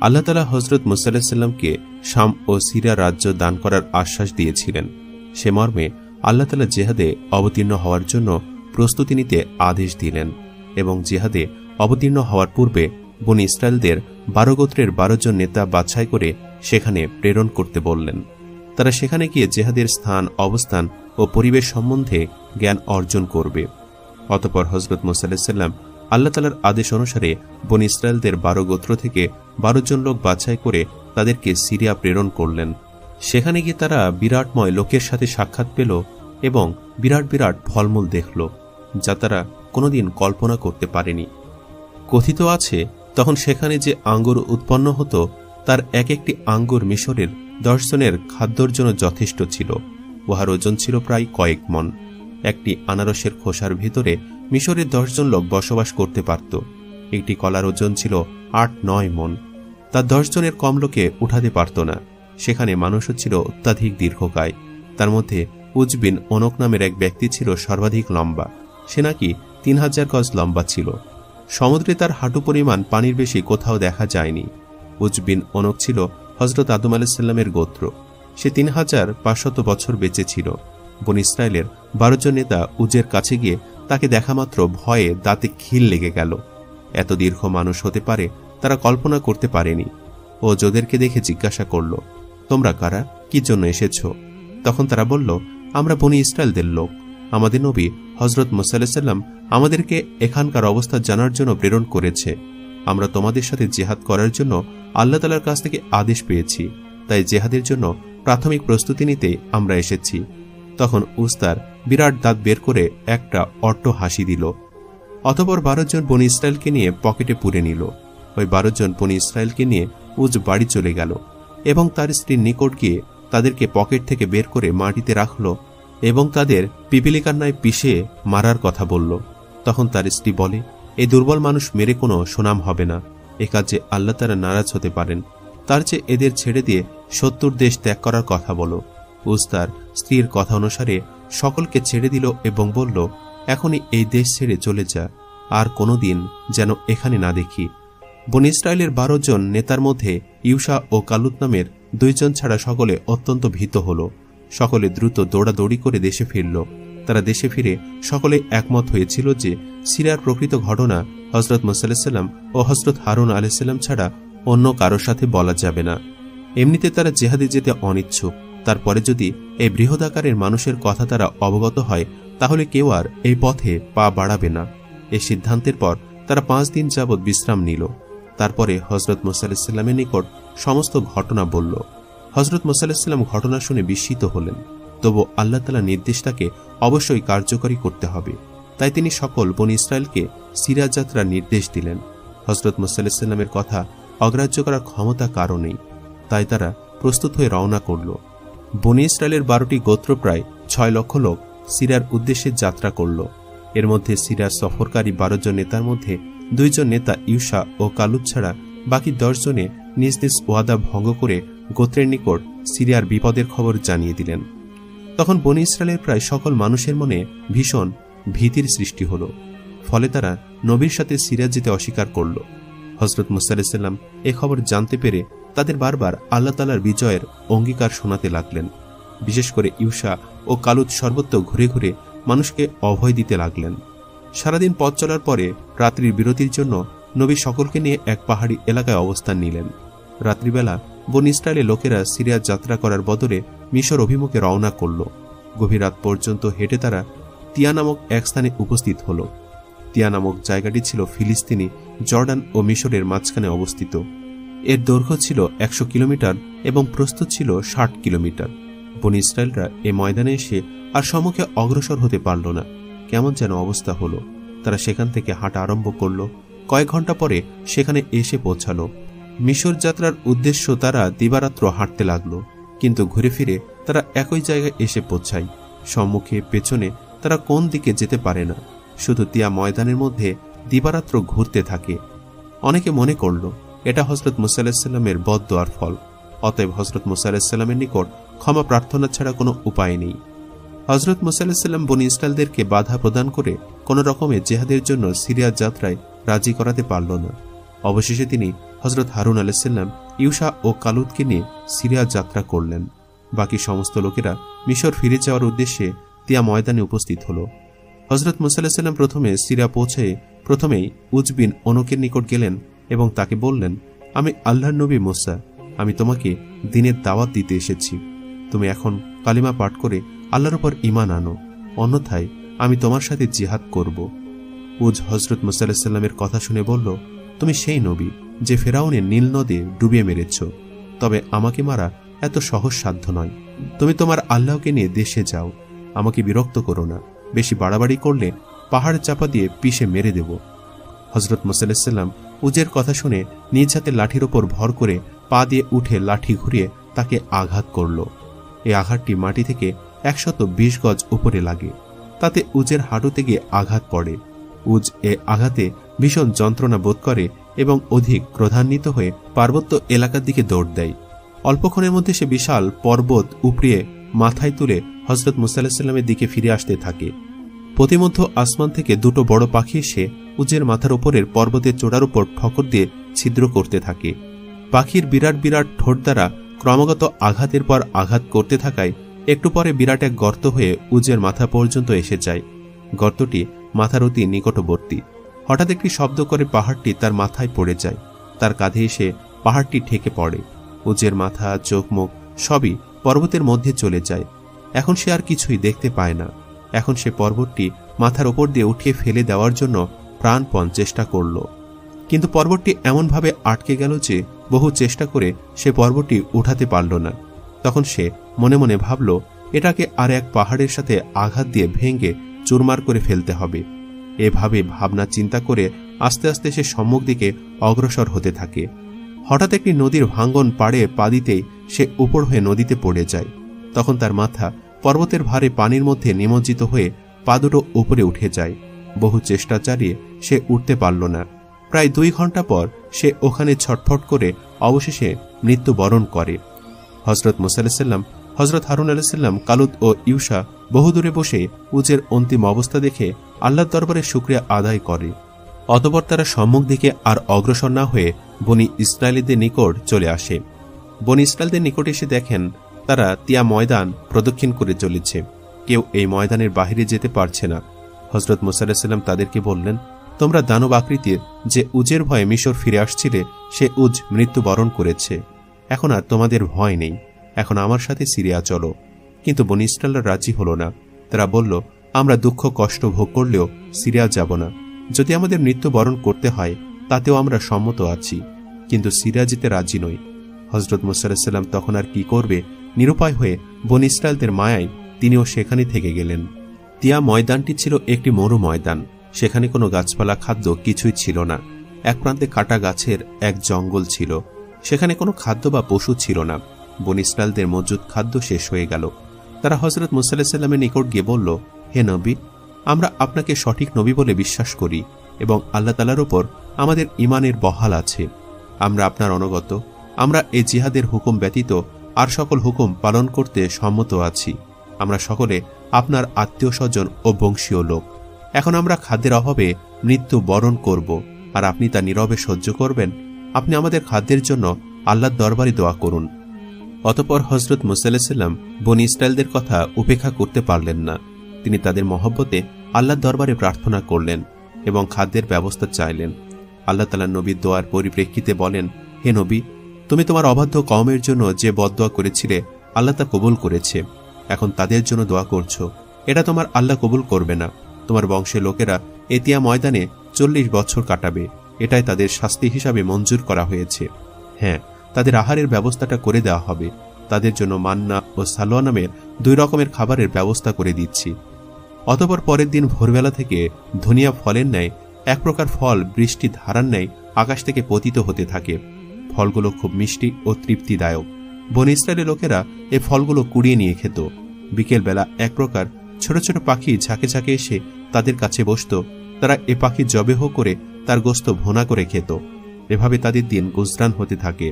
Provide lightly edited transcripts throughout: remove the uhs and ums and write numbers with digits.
আল্লাহ তাআলা হযরত মুসা আলাইহিস সালামকে শাম ও সিরিয়া রাজ্য দান করার আশ্বাস দিয়েছিলেন। সে মর্মে আল্লাহ তাআলা জিহাদে অবতীর্ণ হওয়ার জন্য প্রস্তুতি নিতে আদেশ দিলেন এবং জিহাদে অবতীর্ণ হওয়ার পূর্বে বনী ইসরায়েলদের 12 গোত্রের 12 জন নেতা বাছাই করে সেখানে প্রেরণ করতে বললেন। তারা সেখানে গিয়ে জিহাদের স্থান, অবস্থান ও পরিবেশ সম্বন্ধে জ্ঞান অর্জন করবে। অতঃপর হযরত মুসা আলাইহিস সালাম আল্লাহ তাআলার আদেশ অনুসারে বনী ইসরায়েলদের 12 গোত্র থেকে 12 জন লোক বাছাই করে তাদেরকে সিরিয়া প্রেরণ করলেন। সেখানে গিয়ে তারা বিরাটময় লোকের সাথে সাক্ষাৎ পেল এবং বিরাট বিরাট ফলমূল দেখল, যা তারা কোনোদিন কল্পনা করতে পারেনি। কথিত আছে, তখন সেখানে যে আঙ্গুর উৎপন্ন হতো তার এক একটি আঙ্গুর মিশরের 10 জনের খাদ্যর জন্য যথেষ্ট ছিল। উহার ওজন ছিল প্রায় কয়েক মণ। একটি আনারসের খোসার ভিতরে মিশরের 10 জন লোক বসবাস করতে পারত। একটি কলার ওজন ছিল 8-9 মণ। তার 10 জনের কম লোকে উঠাতে পারত না। সেখানে মানুষও ছিল অত্যাধিক দীর্ঘকায়। তার মধ্যে উজ বিন অনক নামের এক ব্যক্তি ছিল সর্বাধিক লম্বা। সে নাকি 3000 গজ লম্বা ছিল। সমুদ্রে তার হাঁটু পরিমাণ পানির বেশি কোথাও দেখা যায়নি। উজ বিন অনক ছিল হযরত আদম আলাইহিস সালামের গোত্র। সে 3500 বছর বেঁচে ছিল। বনী ইসরায়েলের 12 জন নেতা উজের কাছে গিয়ে তাকে দেখামাত্র ভয়ে দাঁতে খিল লেগে গেল। এত দীর্ঘ মানুষ হতে পারে তারা কল্পনা করতে পারেনি। ও যোদেরকে দেখে জিজ্ঞাসা করল, তোমরা কারা, কি জন্য এসেছ? তখন তারা বলল, আমরা বনী ইসরায়েলদের লোক। আমাদের নবী হযরত মুসা আলাইহিস সালাম আমাদেরকে এখানকার অবস্থা জানার জন্য প্রেরণ করেছে। আমরা তোমাদের সাথে জিহাদ করার জন্য আল্লাহ তাআলার কাছ থেকে আদেশ পেয়েছি, তাই জিহাদের জন্য প্রাথমিক প্রস্তুতি নিতে আমরা এসেছি। তখন উস্তার বিরাট দাঁত বের করে একটা অট্ট হাসি দিল। অতঃপর 12 জন বনী ইসরায়েলকে নিয়ে পকেটে পুরে নিল। ওই 12 জন বনী ইসরায়েলকে নিয়ে উজ বাড়ি চলে গেল এবং তার স্ত্রীর নিকট গিয়ে তাদেরকে পকেট থেকে বের করে মাটিতে রাখল এবং তাদের পিপিলিকার ন্যায় পিষে মারার কথা বলল। তখন তার স্ত্রী বলে, এই দুর্বল মানুষ মেরে কোনো সুনাম হবে না। এ কাজে আল্লাহ তাআলা নারাজ হতে পারেন। তার চেয়ে এদের ছেড়ে দিয়ে 70 দেশ ত্যাগ করার কথা বলো। উজ তার স্ত্রীর কথা অনুসারে সকলকে ছেড়ে দিল এবং বলল, এখনই এই দেশ ছেড়ে চলে যা, আর কোনোদিন যেন এখানে না দেখি। বনী ইসরায়েলের 12 জন নেতার মধ্যে ইউশা ও কালুত নামের 2 জন ছাড়া সকলে অত্যন্ত ভীত হল। সকলে দ্রুত দৌড়াদৌড়ি করে দেশে ফিরল। তারা দেশে ফিরে সকলে একমত হয়েছিল যে সিরিয়ার প্রকৃত ঘটনা হযরত মুসা আলাইহিস সালাম ও হযরত হারুন আলাইহিস সালাম ছাড়া অন্য কারোর সাথে বলা যাবে না। এমনিতে তারা জিহাদে যেতে অনিচ্ছুক। তারপরে যদি এই বৃহদাকারের মানুষের কথা তারা অবগত হয়, তাহলে কেউ আর এই পথে পা বাড়াবে না। এই সিদ্ধান্তের পর তারা 5 দিন যাবৎ বিশ্রাম নিল। তারপরে হযরত মুসা আলাইহিস সালামের নিকট সমস্ত ঘটনা বলল। হযরত মুসা আলাইহিস সালাম ঘটনা শুনে বিস্মিত হলেন। তবু আল্লাহ তাআলার নির্দেশটাকে অবশ্যই কার্যকরী করতে হবে, তাই তিনি সকল বনী ইসরায়েলকে সিরিয়া যাত্রার নির্দেশ দিলেন। হযরত মুসা আলাইহিস সালামের কথা অগ্রাহ্য করার ক্ষমতা কারো নেই, তাই তারা প্রস্তুত হয়ে রওনা করল। বনী ইসরায়েলের 12টি গোত্র প্রায় 6 লক্ষ লোক সিরিয়ার উদ্দেশ্যে যাত্রা করল। এর মধ্যে সিরিয়ার সফরকারী 12 জন নেতার মধ্যে 2 জন নেতা ইউশা ও কালুত ছাড়া বাকি 10 জনে নিজ নিজ ওয়াদা ভঙ্গ করে গোত্রের নিকট সিরিয়ার বিপদের খবর জানিয়ে দিলেন। তখন বনী ইসরায়েলের প্রায় সকল মানুষের মনে ভীষণ ভীতির সৃষ্টি হল। ফলে তারা নবীর সাথে সিরিয়া যেতে অস্বীকার করল। হযরত মুসা আলাইহিস সালাম এ খবর জানতে পেরে তাদের বারবার আল্লাহ তাআলার বিজয়ের অঙ্গীকার শোনাতে লাগলেন। বিশেষ করে ইউশা ও কালুত সর্বত্র ঘুরে ঘুরে মানুষকে অভয় দিতে লাগলেন। সারাদিন পথ চলার পরে রাত্রির বিরতির জন্য নবী সকলকে নিয়ে এক পাহাড়ি এলাকায় অবস্থান নিলেন। রাত্রিবেলা বনী ইসরায়েলের লোকেরা সিরিয়া যাত্রা করার বদলে মিশর অভিমুখে রওনা করল। গভীর রাত পর্যন্ত হেঁটে তারা তিয়া নামক এক স্থানে উপস্থিত হল। তিয়া নামক জায়গাটি ছিল ফিলিস্তিনি, জর্ডান ও মিশরের মাঝখানে অবস্থিত। এর দৈর্ঘ্য ছিল 100 কিলোমিটার এবং প্রস্থ ছিল 60 কিলোমিটার। বনী ইসরায়েলরা এ ময়দানে এসে আর সম্মুখে অগ্রসর হতে পারল না। কেমন যেন অবস্থা হলো। তারা সেখান থেকে হাঁটা আরম্ভ করল। কয়েক ঘন্টা পরে সেখানে এসে পৌঁছালো। মিশর যাত্রার উদ্দেশ্য তারা দিবারাত্র হাঁটতে লাগল, কিন্তু ঘুরে ফিরে তারা একই জায়গায় এসে পৌঁছায়। সম্মুখে পেছনে তারা কোন দিকে যেতে পারে না, শুধু তিয়া ময়দানের মধ্যে দিবারাত্র ঘুরতে থাকে। অনেকে মনে করল এটা হযরত মুসা আলাইহিস সালামের বদদোয়ার ফল। অতএব হযরত মুসা আলাইহিস সালামের নিকট ক্ষমা প্রার্থনা ছাড়া কোনো উপায় নেই। হযরত মুসা আলাইহিস সালাম বনী ইসরায়েলদেরকে বাধা প্রদান করে কোন রকমে জিহাদের জন্য সিরিয়া যাত্রায় রাজি করাতে পারল না। অবশেষে তিনি হজরত হারুন আলাইহিসসালাম ইউশা ও কালুদকে নিয়ে সিরিয়া যাত্রা করলেন। বাকি সমস্ত লোকেরা মিশর ফিরে যাওয়ার উদ্দেশ্যে তিয়া ময়দানে উপস্থিত হল। হজরত মুসা আলাইহিসসালাম প্রথমে সিরিয়া পৌঁছে প্রথমেই উজ বিন অনুকের নিকট গেলেন এবং তাকে বললেন, আমি আল্লাহর নবী মুসা, আমি তোমাকে দ্বীনের দাওয়াত দিতে এসেছি। তুমি এখন কালিমা পাঠ করে আল্লাহর উপর ঈমান আনো, অন্যথায় আমি তোমার সাথে জিহাদ করব। উজ হজরত মুসা আলাইহিসসালামের কথা শুনে বলল, তুমি সেই নবী যে ফেরাউনের নীল নদে ডুবিয়ে মেরেছ, তবে আমাকে মারা এত সহজ সাধ্য নয়। তুমি তোমার আল্লাহকে নিয়ে দেশে যাও, আমাকে বিরক্ত করো না, বেশি বাড়াবাড়ি করলে পাহাড় চাপা দিয়ে পিষে মেরে দেব। হজরত মুসা আলাইহিসসালাম উজের কথা শুনে নিজ হাতে লাঠির ওপর ভর করে পা দিয়ে উঠে লাঠি ঘুরিয়ে তাকে আঘাত করল। এই আঘাতটি মাটি থেকে 120 গজ উপরে লাগে, তাতে উজের হাঁটুতে গিয়ে আঘাত পড়ে। উজ এ আঘাতে ভীষণ যন্ত্রণা বোধ করে এবং অধিক ক্রোধান্বিত হয়ে পার্বত্য এলাকার দিকে দৌড় দেয়। অল্পক্ষণের মধ্যে সে বিশাল পর্বত উপড়িয়ে মাথায় তুলে হজরত মুসা আলাইহিসসালামের দিকে ফিরে আসতে থাকে। প্রতিমধ্য আসমান থেকে দুটো বড় পাখি এসে উজের মাথার উপরের পর্বতের চূড়ার উপর ঠকর দিয়ে ছিদ্র করতে থাকে। পাখির বিরাট বিরাট ঠোঁট দ্বারা ক্রমাগত আঘাতের পর আঘাত করতে থাকায় একটু পরে বিরাট এক গর্ত হয়ে উজের মাথা পর্যন্ত এসে যায়। গর্তটি মাথার অতি নিকটবর্তী। হঠাৎ একটি শব্দ করে পাহাড়টি তার মাথায় পড়ে যায়। তার কাঁধে এসে পাহাড়টি ঠেকে পড়ে। উজের মাথা, চোখ, মুখ সবই পর্বতের মধ্যে চলে যায়। এখন সে আর কিছুই দেখতে পায় না। এখন সে পর্বতটি মাথার ওপর দিয়ে উঠিয়ে ফেলে দেওয়ার জন্য প্রাণপণ চেষ্টা করল, কিন্তু পর্বতটি এমনভাবে আটকে গেল যে বহু চেষ্টা করে সে পর্বতটি উঠাতে পারল না। তখন সে মনে মনে ভাবল, এটাকে আর এক পাহাড়ের সাথে আঘাত দিয়ে ভেঙে চুরমার করে ফেলতে হবে। এভাবে ভাবনা চিন্তা করে আস্তে আস্তে সে সম্মুখ দিকে অগ্রসর হতে থাকে। হঠাৎ একটি নদীর ভাঙ্গন পাড়ে পা দিতেই সে উপর হয়ে নদীতে পড়ে যায়। তখন তার মাথা পর্বতের ভারে পানির মধ্যে নিমজ্জিত হয়ে পা দুটো উপরে উঠে যায়। বহু চেষ্টা চালিয়ে সে উঠতে পারল না। প্রায় 2 ঘন্টা পর সে ওখানে ছটফট করে অবশেষে মৃত্যুবরণ করে। হজরত মুসা আলাইহিসসালাম, হজরত হারুন আলাইহিসসালাম, কালুদ ও ইউশা বহুদূরে বসে উজের অন্তিম অবস্থা দেখে আল্লাহর দরবারে শুকরিয়া আদায় করে। অতঃপর তারা সম্মুখ দিকে আর অগ্রসর না হয়ে বনি ইসরায়েলীদের নিকট চলে আসে। বনি ইসরায়েলদের নিকট এসে দেখেন তারা তিয়া ময়দান প্রদক্ষিণ করে চলেছে। কেউ এই ময়দানের বাহিরে যেতে পারছে না। হজরত মুসা আলাইহিসসালাম তাদেরকে বললেন, তোমরা দানব আকৃতির যে উজের ভয়ে মিশর ফিরে আসছিলে, সে উজ মৃত্যুবরণ করেছে। এখন আর তোমাদের ভয় নেই, এখন আমার সাথে সিরিয়া চলো। কিন্তু বনি ইসরায়েলরা রাজি হল না। তারা বলল, আমরা দুঃখ কষ্ট ভোগ করলেও সিরিয়া যাব না। যদি আমাদের মৃত্যুবরণ করতে হয় তাতেও আমরা সম্মত আছি, কিন্তু সিরিয়া যেতে রাজি নই। হজরত মুসা আলাইহিসসালাম তখন আর কি করবে, নিরুপায় হয়ে বনি ইসরায়েলদের মায়ায় তিনিও সেখানে থেকে গেলেন। তিয়া ময়দানটি ছিল একটি মরু ময়দান। সেখানে কোনো গাছপালা, খাদ্য কিছুই ছিল না। এক প্রান্তে কাটা গাছের এক জঙ্গল ছিল। সেখানে কোনো খাদ্য বা পশু ছিল না। বনি ইসরায়েলদের মজুদ খাদ্য শেষ হয়ে গেল। তারা হজরত মুসা আলাইহিসসালামের নিকট গিয়ে বলল, হে নবী, আমরা আপনাকে সঠিক নবী বলে বিশ্বাস করি এবং আল্লাহ তাআলার উপর আমাদের ঈমানের বহাল আছে। আমরা আপনার অনুগত। আমরা এই জিহাদের হুকুম ব্যতীত আর সকল হুকুম পালন করতে সম্মত আছি। আমরা সকলে আপনার আত্মীয় স্বজন ও বংশীয় লোক। এখন আমরা খাদ্যের অভাবে মৃত্যু বরণ করব, আর আপনি তা নীরবে সহ্য করবেন। আপনি আমাদের খাদ্যের জন্য আল্লাহর দরবারে দোয়া করুন। অতঃপর হজরত মুসা আলাইহিসসালাম বনি ইসরায়েলদের কথা উপেক্ষা করতে পারলেন না। তিনি তাদের মহব্বতে আল্লাহর দরবারে প্রার্থনা করলেন এবং খাদ্যের ব্যবস্থা চাইলেন। আল্লাহ তাআলা নবীর দোয়ার পরিপ্রেক্ষিতে বলেন, হে নবী, তুমি তোমার অবাধ্য কওমের জন্য যে বদদোয়া করেছিলে আল্লাহ তা কবুল করেছে। এখন তাদের জন্য দোয়া করছো, এটা তোমার আল্লাহ কবুল করবে না। তোমার বংশের লোকেরা এতিয়া ময়দানে 40 বছর কাটাবে। এটাই তাদের শাস্তি হিসাবে মঞ্জুর করা হয়েছে। হ্যাঁ, তাদের আহারের ব্যবস্থাটা করে দেওয়া হবে। তাদের জন্য মান্না ও সালোয়া নামের 2 রকমের খাবারের ব্যবস্থা করে দিচ্ছি। অতঃপর পরের দিন ভোরবেলা থেকে ধনিয়া ফলের ন্যায় এক প্রকার ফল বৃষ্টি ধারার ন্যায় আকাশ থেকে পতিত হতে থাকে। ফলগুলো খুব মিষ্টি ও তৃপ্তিদায়ক। বনি ইসরায়েলের লোকেরা এই ফলগুলো কুড়িয়ে নিয়ে খেত। বিকেলবেলা এক প্রকার ছোট ছোট পাখি ঝাঁকে ঝাঁকে এসে তাদের কাছে বসত। তারা এ পাখি জবেহ করে তার গোস্ত ভুনা করে খেত। এভাবে তাদের দিন গুজরান হতে থাকে।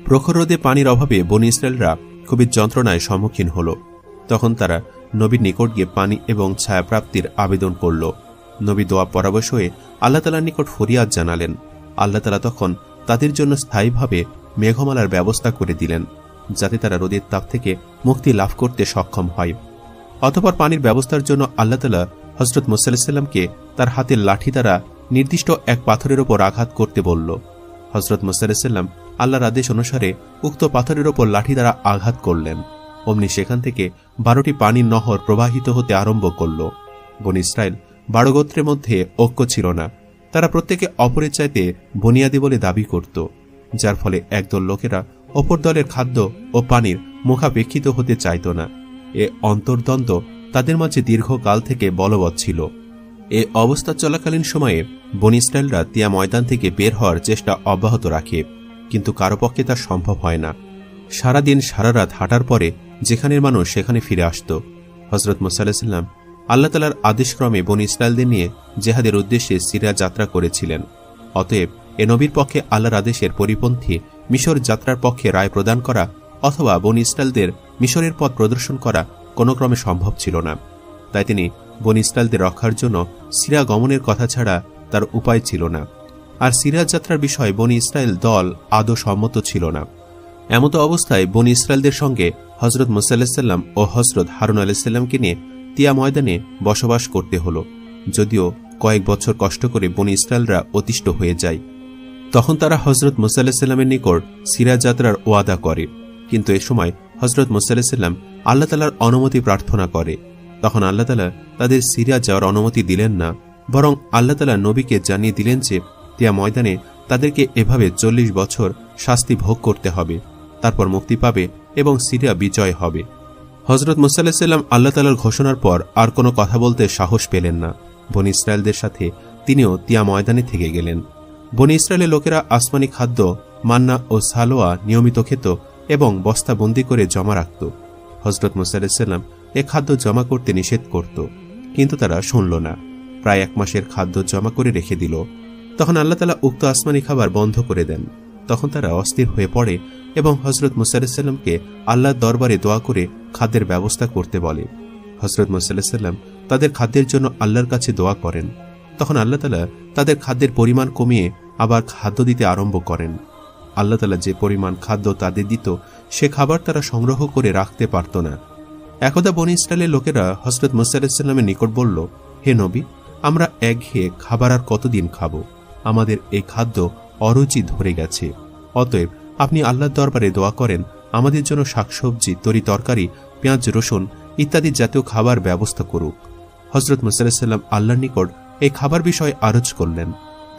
প্রখর রোদে পানির অভাবে বনি ইসরায়েলরা খুবই যন্ত্রণায় সম্মুখীন হল। তখন তারা নবীর নিকট গিয়ে পানি এবং ছায়া প্রাপ্তির আবেদন করল। নবী দোয়া পরামর্শ হয়ে আল্লাহ তাআলার নিকট ফরিয়াদ জানালেন। আল্লাহ তাআলা তখন তাদের জন্য স্থায়ীভাবে মেঘমালার ব্যবস্থা করে দিলেন, যাতে তারা রোদের তাপ থেকে মুক্তি লাভ করতে সক্ষম হয়। অতঃপর পানির ব্যবস্থার জন্য আল্লাহ তাআলা হযরত মূসা আলাইহিস সালামকে তার হাতের লাঠি দ্বারা নির্দিষ্ট এক পাথরের ওপর আঘাত করতে বলল। হযরত মূসা আলাইহিস সালাম আল্লাহর আদেশ অনুসারে উক্ত পাথরের ওপর লাঠি দ্বারা আঘাত করলেন। অমনি সেখান থেকে 12টি পানির নহর প্রবাহিত হতে আরম্ভ করল। বনী ইসরাইল 12 গোত্রের মধ্যে ঐক্য ছিল না। তারা প্রত্যেকে অপরের চাইতে বুনিয়াদি বলে দাবি করত, যার ফলে একদল লোকেরা অপর দলের খাদ্য ও পানির মুখাপেক্ষিত হতে চাইত না। এ অন্তর্দ্বন্দ্ব তাদের মাঝে দীর্ঘকাল থেকে বলবৎ ছিল। এ অবস্থা চলাকালীন সময়ে বনী ইসরাইলরা তিয়া ময়দান থেকে বের হওয়ার চেষ্টা অব্যাহত রাখে, কিন্তু কারো পক্ষে তা সম্ভব হয় না। সারাদিন সারা রাত হাঁটার পরে যেখানের মানুষ সেখানে ফিরে আসত। হযরত মূসা আলাইহিস সালাম আল্লাহ তাআলার আদেশক্রমে বনী ইসরাইলদের নিয়ে জিহাদের উদ্দেশ্যে সিরিয়া যাত্রা করেছিলেন। অতএব এ নবীর পক্ষে আল্লাহর আদেশের পরিপন্থী মিশর যাত্রার পক্ষে রায় প্রদান করা অথবা বনী ইসরাইলদের মিশরের পথ প্রদর্শন করা কোনো ক্রমে সম্ভব ছিল না। তাই তিনি বনী ইসরাইলদের রক্ষার জন্য সিরিয়া গমনের কথা ছাড়া তার উপায় ছিল না। আর সিরিয়া যাত্রার বিষয়ে বনী ইসরাইল দল আদৌ সম্মত ছিল না। এমতো অবস্থায় বনী ইসরাইলদের সঙ্গে হযরত মূসা আলাইহিস সালাম ও হযরত হারুন আলাইহিস সালামকে নিয়ে তিয়া ময়দানে বসবাস করতে হল, যদিও কয়েক বছর কষ্ট করে বনী ইসরাইলরা অতিষ্ঠ হয়ে যায়। তখন তারা হযরত মূসা আলাইহিস সালামের নিকট সিরিয়া যাত্রার ওয়াদা করে, কিন্তু এ সময় হযরত মূসা আলাইহিস সালাম আল্লাহ তাআলার অনুমতি প্রার্থনা করে। তখন আল্লাহ তাআলা তাদের সিরিয়া যাওয়ার অনুমতি দিলেন না, বরং আল্লাহ তাআলা নবীকে জানিয়ে দিলেন যে তিয়া ময়দানে তাদেরকে এভাবে 40 বছর শাস্তি ভোগ করতে হবে, তারপর মুক্তি পাবে এবং সিরিয়া বিজয় হবে। হযরত মূসা আলাইহিস সালাম আল্লাহ তাআলার ঘোষণার পর আর কোনো কথা বলতে সাহস পেলেন না। বনী ইসরাইলদের সাথে তিনিও তিয়া ময়দানে থেকে গেলেন। বনী ইসরায়েলের লোকেরা আসমানি খাদ্য মান্না ও সালোয়া নিয়মিত খেত এবং বস্তাবন্দি করে জমা রাখত। হযরত মূসা আলাইহিস সালাম এ খাদ্য জমা করতে নিষেধ করত, কিন্তু তারা শুনল না। প্রায় 1 মাসের খাদ্য জমা করে রেখে দিল। তখন আল্লাহ তাআলা উক্ত আসমানি খাবার বন্ধ করে দেন। তখন তারা অস্থির হয়ে পড়ে এবং হযরত মূসা আলাইহিস সালামকে আল্লাহর দরবারে দোয়া করে খাদ্যের ব্যবস্থা করতে বলে। হযরত মূসা আলাইহিস সালাম তাদের খাদ্যের জন্য আল্লাহর কাছে দোয়া করেন। তখন আল্লাহ তাআলা তাদের খাদ্যের পরিমাণ কমিয়ে আবার খাদ্য দিতে আরম্ভ করেন। আল্লাহ তাআলা যে পরিমাণ খাদ্য তাদের দিত, সে খাবার তারা সংগ্রহ করে রাখতে পারত না। একদা বনী ইসরায়েলের লোকেরা হযরত মূসা আলাইহিস সালামের নিকট বলল, হে নবী, আমরা একঘেয়ে খাবার আর কতদিন খাব? আমাদের এই খাদ্য অরুচি ধরে গেছে। অতএব আপনি আল্লাহর দরবারে দোয়া করেন আমাদের জন্য শাকসবজি, তরি তরকারি, পেঁয়াজ, রসুন ইত্যাদি জাতীয় খাবার ব্যবস্থা করুক। হযরত মূসা আলাইহিস সালাম আল্লাহর নিকট এই খাবার বিষয়ে আরজ করলেন।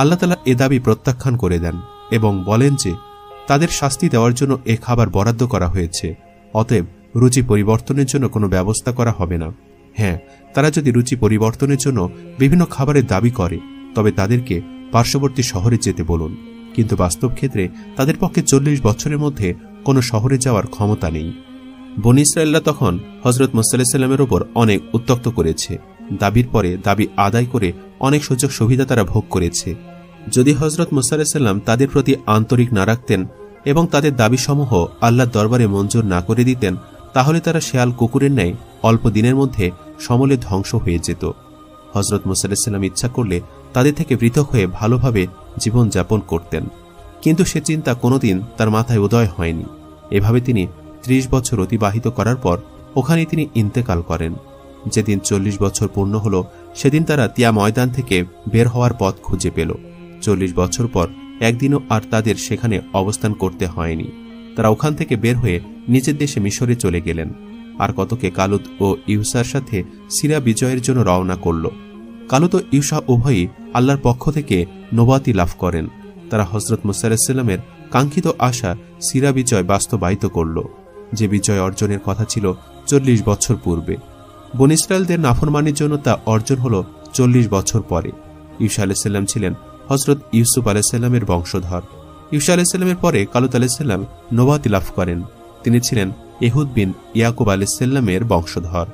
আল্লাহ তাআলা এ দাবি প্রত্যাখ্যান করে দেন এবং বলেন যে তাদের শাস্তি দেওয়ার জন্য এ খাবার বরাদ্দ করা হয়েছে, অতএব রুচি পরিবর্তনের জন্য কোনো ব্যবস্থা করা হবে না। হ্যাঁ, তারা যদি রুচি পরিবর্তনের জন্য বিভিন্ন খাবারের দাবি করে, তবে তাদেরকে পার্শ্ববর্তী শহরে যেতে বলুন, কিন্তু বাস্তব ক্ষেত্রে তাদের পক্ষে 40 বছরের মধ্যে কোনো শহরে যাওয়ার ক্ষমতা নেই। বনী ইসরায়েলরা তখন হযরত মূসা আলাইহিস সালামের উপর অনেক উত্ত্যক্ত করেছে। দাবির পরে দাবি আদায় করে অনেক সুযোগ সুবিধা তারা ভোগ করেছে। যদি হযরত মূসা আলাইহিস সালাম তাদের প্রতি আন্তরিক না রাখতেন এবং তাদের দাবিসমূহ আল্লাহর দরবারে মঞ্জুর না করে দিতেন, তাহলে তারা শেয়াল কুকুরের ন্যায় অল্প দিনের মধ্যে সমূলে ধ্বংস হয়ে যেত। হযরত মূসা আলাইহিস সালাম ইচ্ছা করলে তাদের থেকে পৃথক হয়ে ভালোভাবে জীবন যাপন করতেন, কিন্তু সে চিন্তা কোনোদিন তার মাথায় উদয় হয়নি। এভাবে তিনি 30 বছর অতিবাহিত করার পর ওখানে তিনি ইন্তেকাল করেন। যেদিন 40 বছর পূর্ণ হল, সেদিন তারা তিয়া ময়দান থেকে বের হওয়ার পথ খুঁজে পেল। 40 বছর পর একদিনও আর তাদের সেখানে অবস্থান করতে হয়নি। তারা ওখান থেকে বের হয়ে নিজের দেশে মিশরে চলে গেলেন। আর কতকে কালুত ও ইউসার সাথে সিরিয়া বিজয়ের জন্য রওনা করল। কালুত ও ইউসা উভয়ই আল্লাহর পক্ষ থেকে নবুয়তি লাভ করেন। তারা হযরত মূসা আলাইহিস সালামের কাঙ্ক্ষিত আশা সিরিয়া বিজয় বাস্তবায়িত করল, যে বিজয় অর্জনের কথা ছিল 40 বছর পূর্বে। বনী ইসরায়েলদের নাফরমানির জন্য তা অর্জন হল 40 বছর পরে। ইউসা আলাইহিস সালাম ছিলেন হযরত ইউসুফ আলাইহিস সালামের বংশধর। ইউসা আলাইহিস সালামের পরে কালুত আলাইহিস সালাম নবুয়তি লাভ করেন। তিনি ছিলেন ইহুদ বিন ইয়াকুব আলাইহিস সালামের বংশধর।